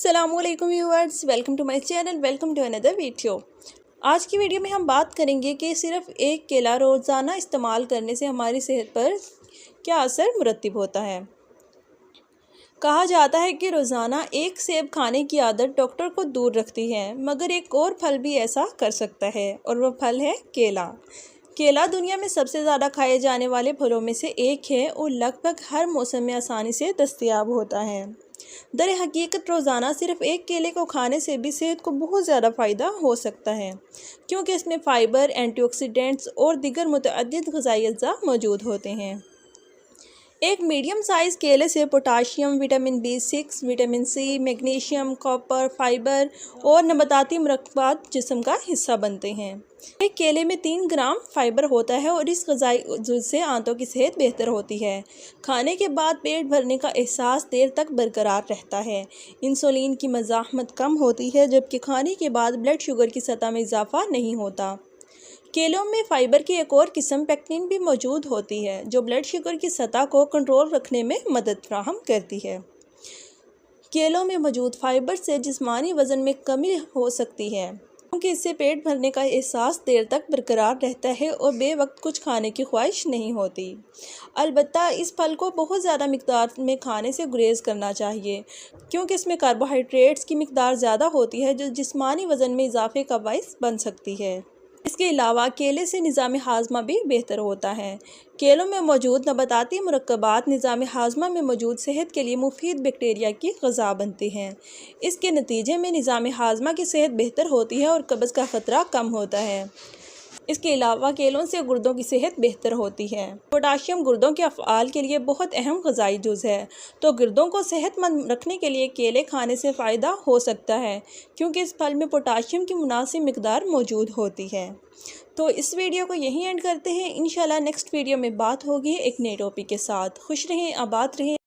السلام علیکم viewers, welcome to my channel, welcome to another video. آج کی ویڈیو میں ہم بات کریں گے کہ صرف ایک کیلا روزانہ استعمال کرنے سے ہماری صحت پر کیا اثر مرتب ہوتا ہے۔ کہا جاتا ہے کہ روزانہ ایک سیب کھانے کی عادت ڈاکٹر کو دور رکھتی ہے، مگر ایک اور پھل بھی ایسا کر سکتا ہے اور وہ پھل ہے کیلا۔ کیلا دنیا میں سب سے زیادہ کھائے جانے والے پھلوں میں سے ایک ہے اور لگ بھگ ہر موسم میں آسانی سے دستیاب ہوتا ہے۔ در حقیقت روزانہ صرف ایک کیلے کو کھانے سے بھی صحت کو بہت زیادہ فائدہ ہو سکتا ہے، کیونکہ اس میں فائبر، اینٹی آکسیڈنٹس اور دیگر متعدد غذائی اجزاء موجود ہوتے ہیں۔ ایک میڈیم سائز کیلے سے potassium, vitamin B6، vitamin C، magnesium, copper, fibre اور نباتاتی مرکبات جسم کا حصہ بنتے ہیں۔ ایک کیلے میں 3 گرام فائبر ہوتا ہے اور اس غذائی جز سے آنتوں کی صحت بہتر ہوتی ہے۔ کھانے کے بعد پیٹ بھرنے کا احساس دیر تک برقرار رہتا ہے۔ انسولین کی مزاحمت کم ہوتی ہے، جبکہ کھانے کے بعد بلڈ شوگر کی سطح میں اضافہ نہیں ہوتا۔ کیلوں میں فائبر کی ایک اور قسم پیکٹین بھی موجود ہوتی ہے، جو بلڈ شوگر کی سطح کو کنٹرول رکھنے میں مدد فراہم کرتی ہے۔ کیلوں میں موجود فائبر سے جسمانی وزن میں کمی ہو سکتی ہے، کیونکہ اس سے پیٹ بھرنے کا احساس دیر تک برقرار رہتا ہے اور بے وقت کچھ کھانے کی خواہش نہیں ہوتی۔ البتہ اس پھل کو بہت زیادہ مقدار میں کھانے سے گریز کرنا چاہیے، کیونکہ اس میں کاربوہائیڈریٹس کی مقدار زیادہ ہوتی ہے، جو جسمانی وزن میں اضافے کا باعث بن سکتی ہے۔ اس کے علاوہ کیلے سے نظام ہاضمہ بھی بہتر ہوتا ہے۔ کیلوں میں موجود نباتاتی مرکبات نظام ہاضمہ میں موجود صحت کے لیے مفید بیکٹیریا کی غذا بنتے ہیں۔ اس کے نتیجے میں نظام ہاضمہ کی صحت بہتر ہوتی ہے اور قبض کا خطرہ کم ہوتا ہے۔ اس کے علاوہ کیلوں سے گردوں کی صحت بہتر ہوتی ہے۔ پوٹاشیم گردوں کے افعال کے لیے بہت اہم غذائی جز ہے، تو گردوں کو صحت مند رکھنے کے لیے کیلے کھانے سے فائدہ ہو سکتا ہے، کیونکہ اس پھل میں پوٹاشیم کی مناسب مقدار موجود ہوتی ہے۔ تو اس ویڈیو کو یہیں اینڈ کرتے ہیں۔ انشاءاللہ نیکسٹ ویڈیو میں بات ہوگی ایک نئے ٹاپک کے ساتھ۔ خوش رہیں، آباد رہیں۔